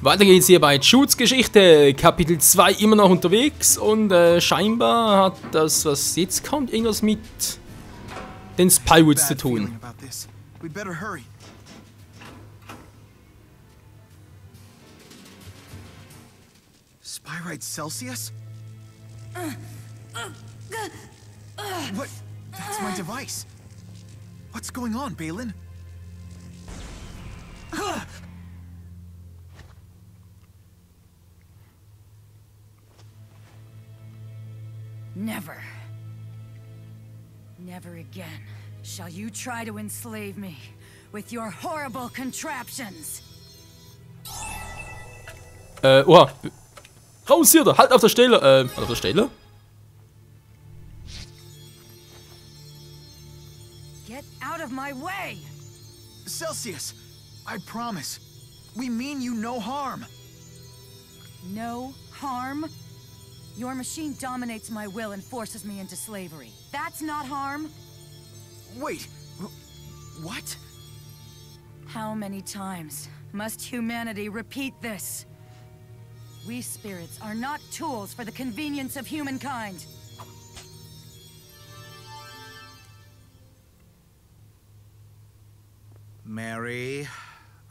Weiter geht's hier bei Judes Geschichte, Kapitel 2 immer noch unterwegs und scheinbar hat das, was jetzt kommt, irgendwas mit den Spywoods zu tun. Spyrite Celsius? What? That's my device. What's going on, Balin? Never. Never again shall you try to enslave me with your horrible contraptions. Oha. Raus hier, da, halt auf der Stelle. Halt auf der Stelle? Get out of my way! Celsius, I promise. We mean you no harm. No harm? Your machine dominates my will and forces me into slavery. That's not harm? Wait, what? How many times must humanity repeat this? We spirits are not tools for the convenience of humankind. Mary,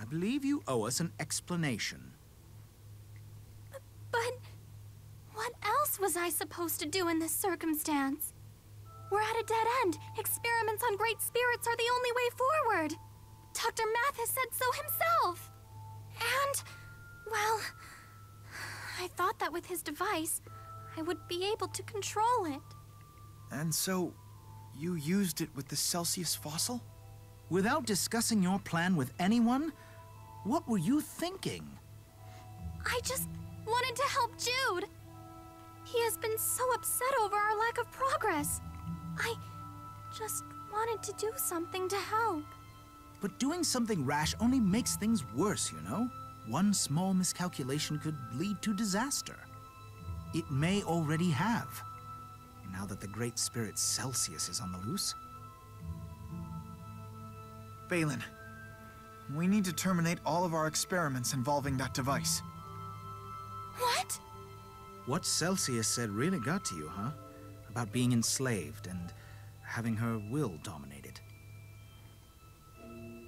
I believe you owe us an explanation. But what else was I supposed to do in this circumstance? We're at a dead end. Experiments on great spirits are the only way forward. Dr. Mathis said so himself. And, well, I thought that with his device, I would be able to control it. And so, you used it with the Celsius fossil? Without discussing your plan with anyone? What were you thinking? I just wanted to help Jude. He has been so upset over our lack of progress. I just wanted to do something to help. But doing something rash only makes things worse, you know? One small miscalculation could lead to disaster. It may already have, now that the great spirit Celsius is on the loose. Balin, we need to terminate all of our experiments involving that device. What? What Celsius said really got to you, huh? About being enslaved and having her will dominated.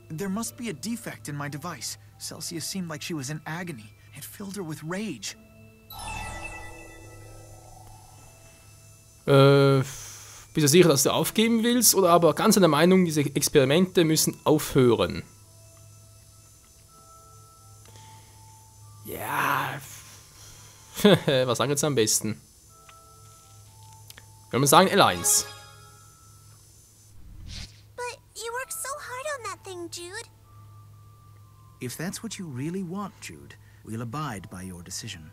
There must be a defect in my device. Celsius seemed like she was in agony. It filled her with rage. Bist du sicher, dass du aufgeben willst? Oder aber ganz an der Meinung, diese Experimente müssen aufhören? Ja. Was sagen wir jetzt am besten? Wenn wir sagen L1. But you worked so hard on that thing, Jude. If that's what you really want, Jude, we'll abide by your decision.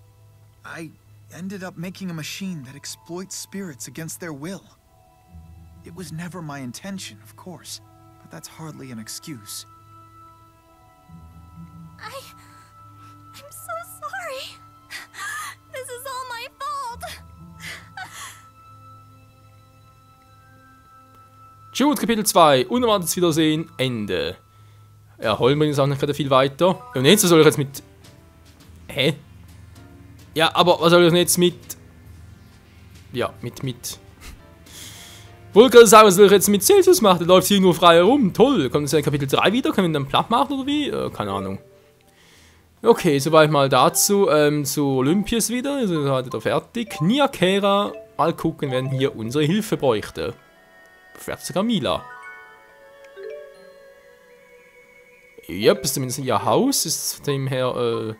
I ended up making a machine that exploits spirits against their will. It was never my intention, of course, but that's hardly an excuse. I'm so sorry. This is all my fault. Jude, Kapitel 2, unerwartetes Wiedersehen, Ende. Ja, holen wir uns auch nicht gerade viel weiter. Und jetzt soll ich jetzt mit... Hä? Ja, aber was soll ich denn jetzt mit... Ja, mit... Wollte sagen, was soll ich jetzt mit Celsius machen? Der läuft hier nur frei herum. Toll. Kommt jetzt in Kapitel 3 wieder? Können wir ihn dann platt machen oder wie? Keine Ahnung. Okay, soweit mal dazu. Zu Olympias wieder. Wir sind heute da fertig. Nia, Kera. Mal gucken, wer hier unsere Hilfe bräuchte. Vielleicht sogar Mila. Yep, ist zumindest ihr Haus. Ist von dem her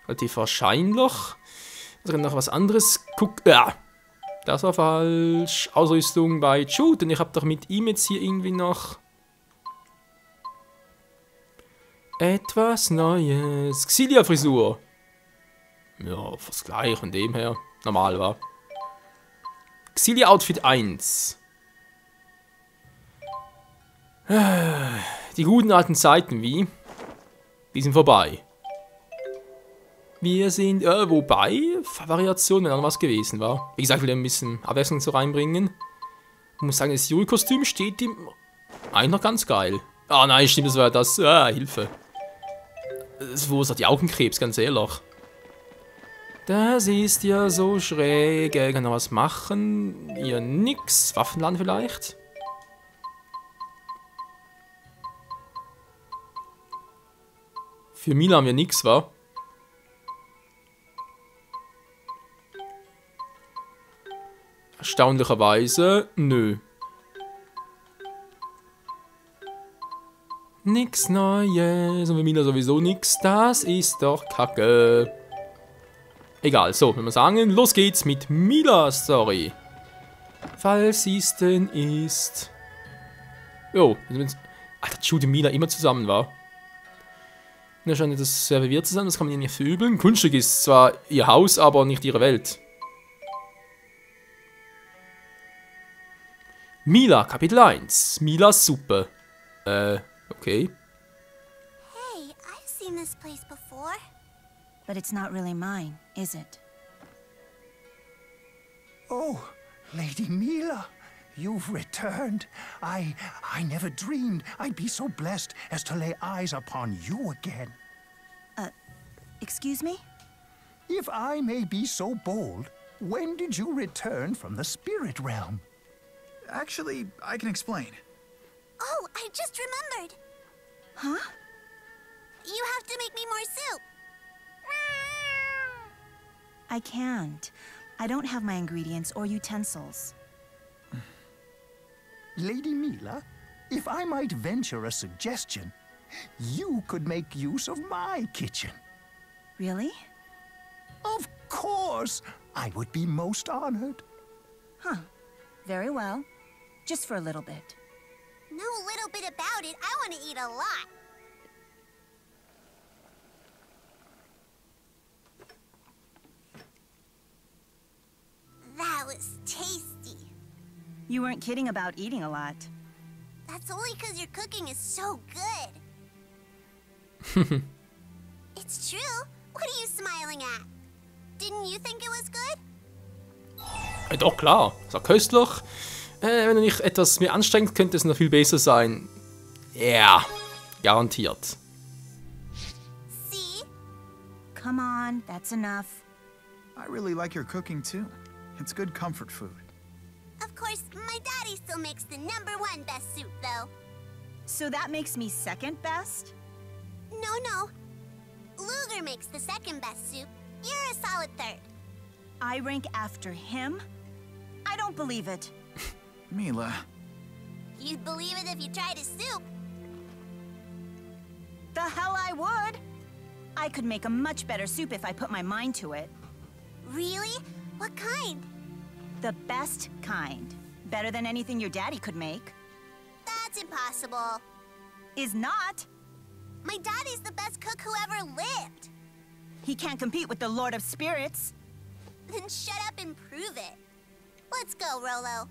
relativ wahrscheinlich. Also noch was anderes. Guck. Ja. Das war falsch. Ausrüstung bei Jude. Und ich habe doch mit ihm jetzt hier irgendwie noch etwas Neues. Xillia-Frisur. Ja, fast gleich von dem her. Normal war. Xillia-Outfit 1. Die guten alten Zeiten, wie? Die sind vorbei. Wir sind, wobei, Variation, wenn noch was gewesen war. Wie gesagt, ich will ein bisschen Abwechslung so reinbringen. Ich muss sagen, das Juli-Kostüm steht ihm eigentlich noch ganz geil. Ah nein, stimmt, das war das. Ah, Hilfe. Das verursacht ja Augenkrebs, ganz ehrlich. Das ist ja so schräg. Kann er was machen? Ihr nix. Waffenladen vielleicht? Für Mila haben wir nix, wa? Erstaunlicherweise, nö. Nix Neues und für Mila sowieso nix. Das ist doch Kacke. Egal, so, wenn wir sagen, los geht's mit Milas Story. Falls es denn ist. Jo, Alter, Jude und Mila immer zusammen war. Ja, scheint das sehr verwirrt zu sein, das kann man ihnen nicht verübeln. Kunststück ist zwar ihr Haus, aber nicht ihre Welt. Mila, Kapitel 1. Milas Suppe. Okay. Hey, I've seen this place before. But it's not really mine, is it? Oh, Lady Mila, you've returned. I never dreamed I'd be so blessed as to lay eyes upon you again. Excuse me? If I may be so bold, when did you return from the spirit realm? Actually, I can explain. Oh, I just remembered. Huh? You have to make me more soup. I can't. I don't have my ingredients or utensils. Lady Mila, if I might venture a suggestion, you could make use of my kitchen. Really? Of course! I would be most honored. Huh. Very well. Just for a little bit. No little bit about it. I want to eat a lot. That was tasty. You weren't kidding about eating a lot. That's only because your cooking is so good. It's true. What are you smiling at? Didn't you think it was good? Doch, klar. Ist auch köstlich. Wenn er nicht etwas mehr anstrengt, könnte es noch viel besser sein. Ja, yeah, garantiert. See? Come on, that's enough. I really like your cooking too. It's good comfort food. Of course, my daddy still makes the #1 best soup, though. So that makes me second best? No. Luger makes the second best soup. You're a solid third. I rank after him? I don't believe it. Mila. You'd believe it if you tried his soup. The hell I would! I could make a much better soup if I put my mind to it. Really? What kind? The best kind. Better than anything your daddy could make. That's impossible. Is not. My daddy's the best cook who ever lived. He can't compete with the Lord of Spirits. Then shut up and prove it. Let's go, Rolo.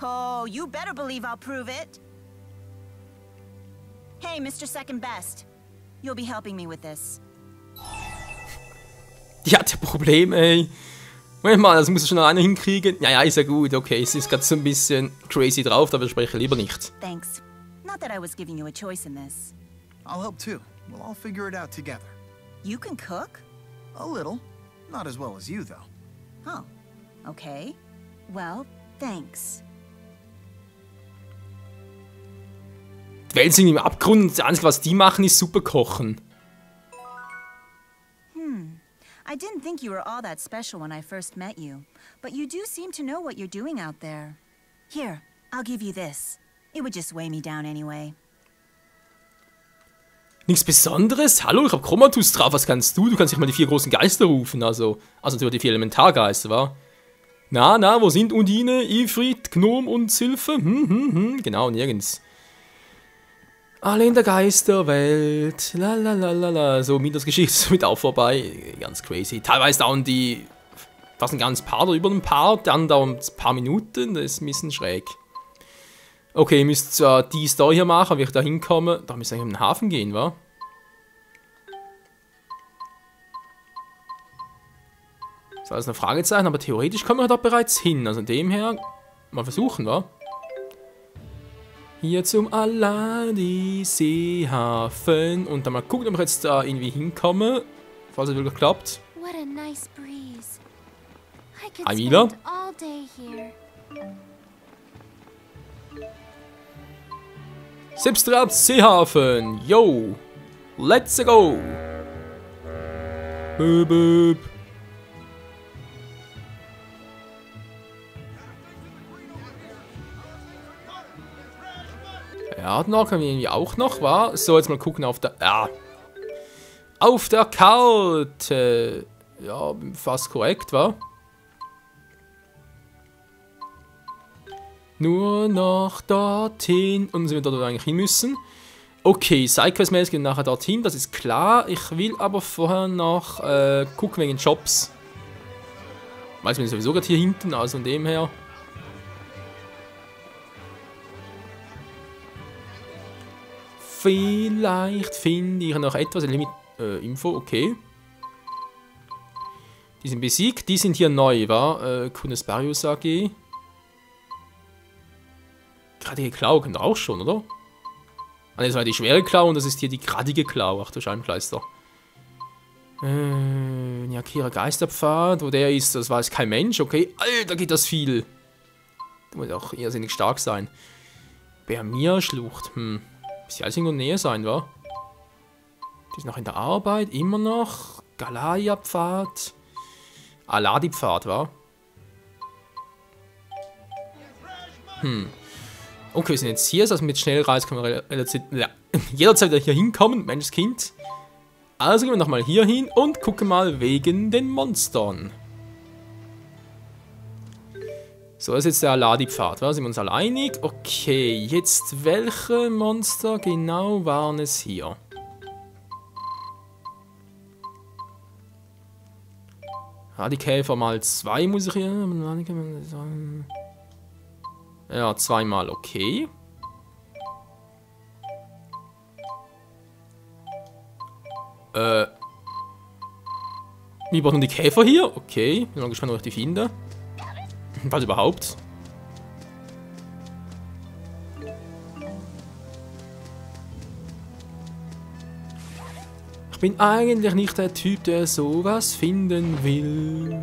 Oh, you better believe I'll prove it. Hey, Mr. Second Best. You'll be helping me with this. Die hat ja Probleme, ey. Moment mal, das muss schon alleine hinkriegen. Ja, ist ja gut, okay. Es ist gerade so ein bisschen crazy drauf, aber ich spreche lieber nicht. Thanks. Not that I was giving you a choice in this. I'll help too. We'll all figure it out together. You can cook? A little. Not as well as you, though. Oh, okay. Well, thanks. Die Welt sind im Abgrund. Das Einzige, was die machen, ist Suppe kochen. I didn't think you were all that special when I first met you, but you do seem to know what you're doing out there. Here, I'll give you this. It would just weigh me down anyway. Nichts Besonderes? Hallo, ich hab Chromatus drauf. Was kannst du? Du kannst nicht mal die 4 großen Geister rufen. Also natürlich die 4 Elementargeister, wa? Na, wo sind Undine, Ifrit, Gnom und Sylphe? Genau, nirgends. Alle in der Geisterwelt. Lalalala. So, Milas Geschichte ist damit auch vorbei. Ganz crazy. Teilweise dauern die fast ein ganzes Part oder über ein Part. Dann dauern ein paar Minuten. Das ist ein bisschen schräg. Okay, ihr müsst die Story hier machen, wie ich da hinkomme. Da müsst ihr eigentlich um den Hafen gehen, wa? Das ist alles ein Fragezeichen, aber theoretisch kommen wir da bereits hin. Also in dem her mal versuchen, wa? Hier zum Aladi Seehafen. Und dann mal gucken, ob ich jetzt da irgendwie hinkomme. Falls es wirklich klappt. What a nice breeze. I could Hi, Mila. spend all day here. Selbstrat Seehafen. Yo. Let's go. Boop, boop. Ja, da können wir irgendwie auch noch, war. So, jetzt mal gucken auf der. Ja. Auf der Karte. Ja, fast korrekt, war. Nur noch dorthin. Und sind wir dort eigentlich hin müssen. Okay, Sidequest-mäßig und nachher dorthin, das ist klar. Ich will aber vorher noch gucken wegen Jobs. Weiß man sowieso gerade hier hinten, also von dem her. Vielleicht finde ich noch etwas. Info, okay. Die sind besiegt, die sind hier neu, wa? Kunesparius AG. Gradige Klau kennt ihr auch schon, oder? Ah, das war die schwere Klau und das ist hier die gradige Klau. Ach du Scheibenkleister. Nyakira Geisterpfad, wo der ist, das weiß kein Mensch, okay. Alter, geht das viel. Du musst auch irrsinnig stark sein. Bermia-Schlucht, Müsste alles irgendwo näher sein, wa? Die ist noch in der Arbeit, immer noch. Galaya-Pfad. Aladi-Pfad, wa? Okay, wir sind jetzt hier, also mit Schnellreise können wir jederzeit wieder hier hinkommen, Menschskind. Also gehen wir nochmal hier hin und gucken mal wegen den Monstern. So, das ist jetzt der Aladi-Pfad, sind wir uns alle einig? Okay, jetzt welche Monster genau waren es hier? Die Käfer mal 2 muss ich hier. Ja, 2-mal, okay. Wir brauchen die Käfer hier, okay. Bin mal gespannt, ob ich die finde. Was überhaupt? Ich bin eigentlich nicht der Typ, der sowas finden will.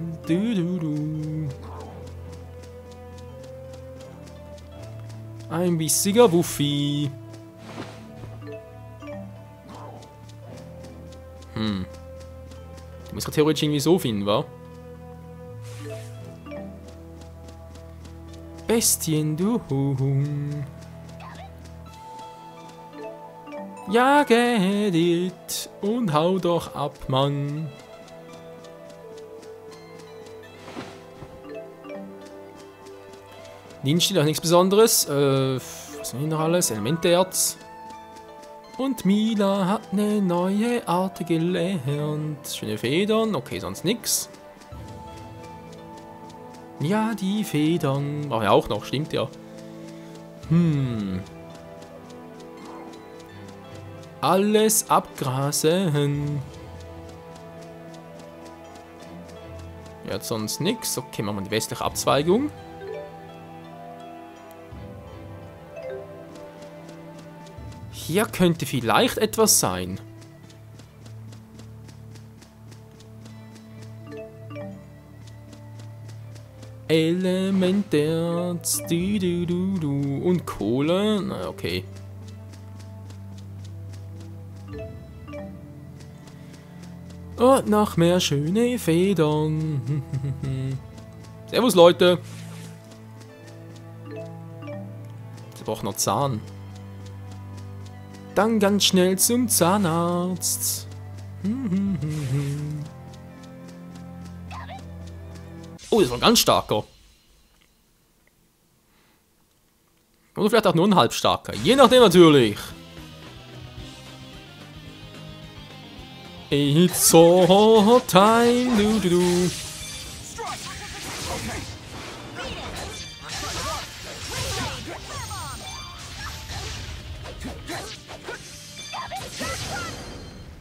Ein bissiger Wuffi. Du musst theoretisch irgendwie so finden, wa? Bestien, du. Ja, get it. Und hau doch ab, Mann. Ninja, nichts Besonderes. Was haben wir noch alles? Elementerz. Und Mila hat eine neue Art gelernt. Schöne Federn. Okay, sonst nix. Ja, die Federn. Brauche ich auch noch, stimmt ja. Alles abgrasen. Ja, sonst nix. Okay, machen wir die westliche Abzweigung. Hier könnte vielleicht etwas sein. Elementerz, und Kohle. Na, okay. Und noch mehr schöne Federn. Servus, Leute. Sie brauchen noch Zahn. Dann ganz schnell zum Zahnarzt. Oh, das war ein ganz starker. Oder vielleicht auch nur ein halbstarker. Je nachdem natürlich. It's all time.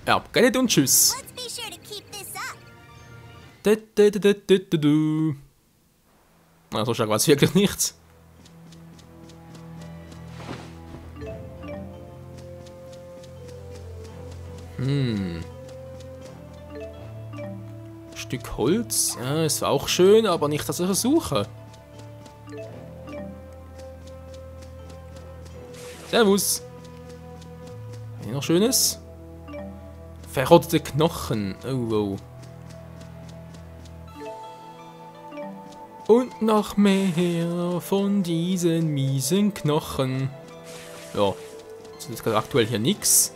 Ja, Geld und tschüss. Na, so stark war es wirklich nicht. Stück Holz. Ja, ist auch schön, aber nicht, dass ich es suche. Servus. Hier noch Schönes. Verrottete Knochen. Oh, oh. Und noch mehr von diesen miesen Knochen. Ja, das ist gerade aktuell hier nichts.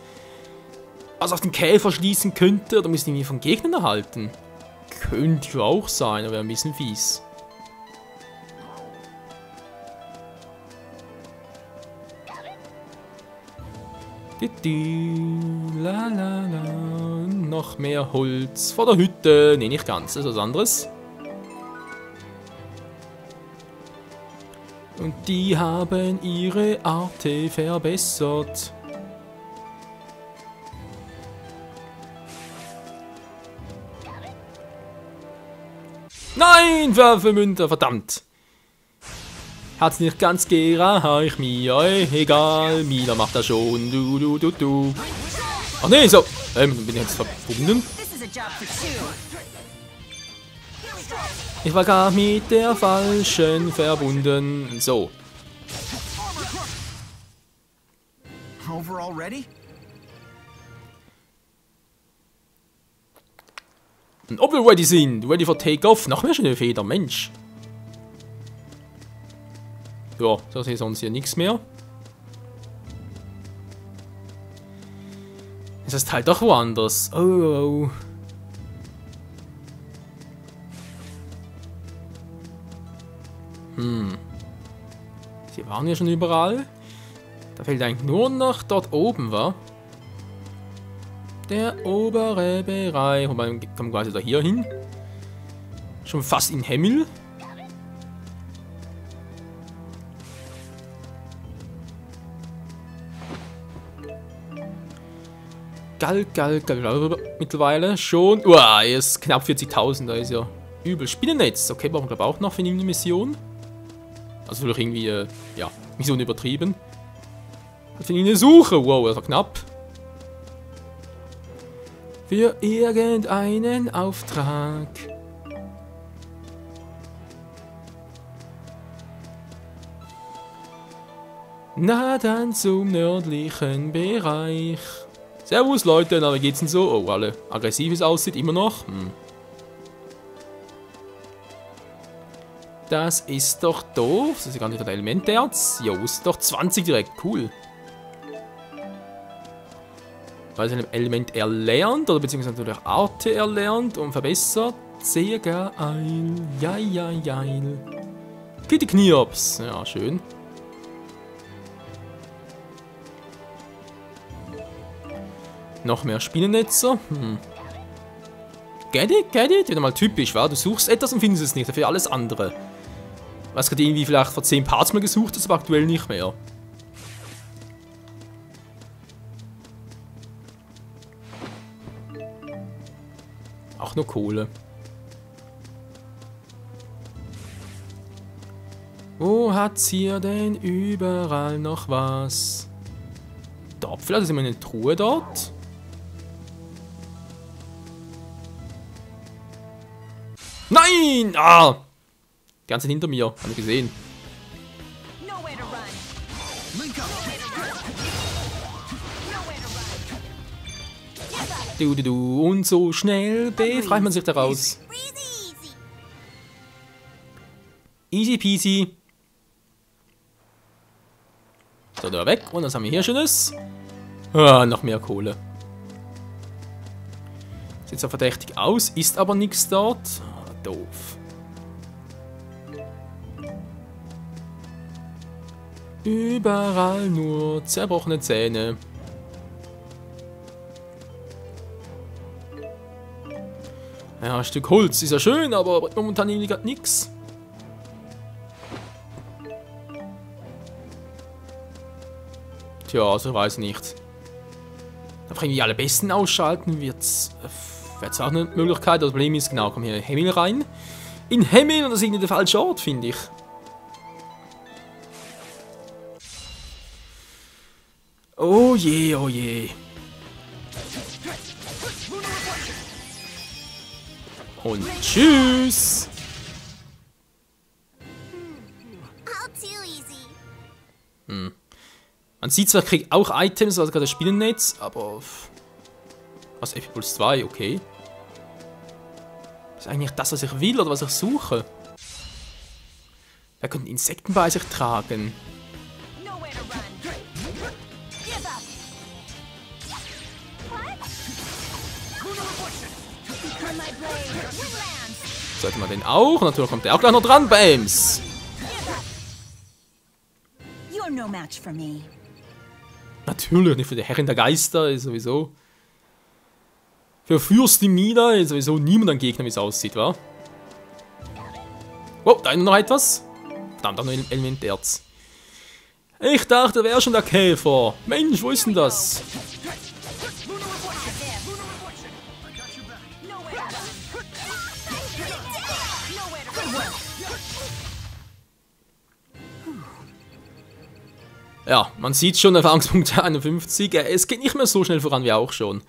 Was auf den Käfer schließen könnte, oder müssen irgendwie von Gegnern erhalten? Könnte ja auch sein, aber wäre ein bisschen fies. La la la. Noch mehr Holz vor der Hütte. Ne, nicht ganz, das ist was anderes. Und die haben ihre Arte verbessert. Nein, Werfemünter, verdammt. Hat's nicht ganz gereicht, mir, egal, Mila macht das schon, du. Ach nee, so, bin ich jetzt verbunden? Ich war gar mit der Falschen verbunden, so. Over already? Und ob wir ready sind, ready for Takeoff, noch mehr schöne Feder, Mensch. Ja, da sehe ich sonst hier nichts mehr. Es ist halt doch woanders. Oh. Sie waren ja schon überall. Da fehlt eigentlich nur noch dort oben, wa? Der obere Bereich. Wobei, kommen wir quasi da hier hin. Schon fast in Himmel. Gal, mittlerweile schon. Uah, ist knapp 40.000, da ist ja übel. Spinnennetz, okay, brauchen wir glaube auch noch für eine Mission. Also vielleicht irgendwie, ja, Mission übertrieben. Für eine Suche, wow, das war knapp. Für irgendeinen Auftrag. Na dann zum nördlichen Bereich. Servus Leute, na wie geht's denn so? Oh, alle aggressiv wie es aussieht, immer noch. Das ist doch doof. Das ist gar nicht der Elementerz. Jo, ist doch 20 direkt, cool. Weil ein Element erlernt, oder beziehungsweise natürlich Arte erlernt und verbessert. Sehr geil. Geil. Kitty Knirps. Ja, schön. Noch mehr Spinnennetzer. Get it? Wieder mal typisch, wa? Du suchst etwas und findest es nicht, dafür alles andere. Was gerade irgendwie vielleicht vor 10 Parts mal gesucht hast, aber aktuell nicht mehr. Auch nur Kohle. Wo hat's hier denn überall noch was? Dort, vielleicht ist immer eine Truhe dort. Nein! Ah! Die ganze hinter mir, haben wir gesehen. Du. Und so schnell befreit man sich daraus. Easy peasy. So, da weg. Und was haben wir hier Schönes? Ah, noch mehr Kohle. Sieht so verdächtig aus, ist aber nichts dort. Ah, doof. Überall nur zerbrochene Zähne. Ja, ein Stück Holz ist ja schön, aber momentan irgendwie gerade nichts. Tja, also ich weiß nicht. Einfach irgendwie alle Besten ausschalten, wird's auch eine Möglichkeit. Das Problem ist, genau, kommen hier in Himmel rein. In Himmel, und das ist irgendwie der falsche Ort, finde ich. Oh je, oh je. Und tschüss. Man sieht zwar, ich kriege auch Items, also gerade das Spielennetz, aber... Was, F-Puls 2, okay. Das ist eigentlich das, was ich will oder was ich suche. Wer könnte Insekten bei sich tragen? Sollte man den auch? Natürlich kommt der auch gleich noch dran, Bams! No match for me. Natürlich, nicht für die Herrin der Geister, ist sowieso. Für Fürstin Mina ist sowieso niemand ein Gegner, wie es aussieht, wa? Wow, da ist noch etwas. Verdammt, da noch ein Elementerz. Ich dachte, wäre schon der Käfer. Mensch, wo ist denn das? Ja, man sieht schon, Erfahrungspunkt 51. Es geht nicht mehr so schnell voran wie auch schon.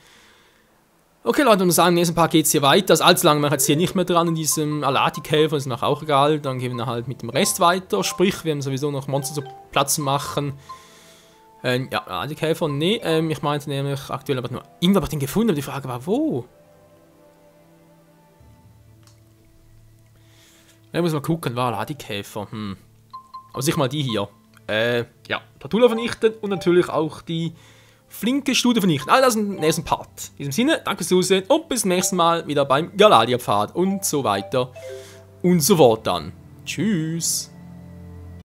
Okay, Leute, und sagen, im nächsten Part geht es hier weiter. Das allzu lange mache ich jetzt hier nicht mehr dran in diesem Alati-Käfer, ist noch auch egal. Dann gehen wir halt mit dem Rest weiter. Sprich, wir haben sowieso noch Monster zu Platz machen. Ja, Alati-Käfer, nee. Ich meinte nämlich aktuell aber nur, irgendwo habe ich den gefunden, aber die Frage war, wo? Ja, muss mal gucken, war Alati-Käfer. Aber sicher mal die hier. Ja, Tatula vernichten und natürlich auch die flinke Studie vernichten. All das im nächsten Part. In diesem Sinne, danke fürs Zusehen und bis zum nächsten Mal wieder beim Galadia-Pfad und so weiter und so fort dann. Tschüss.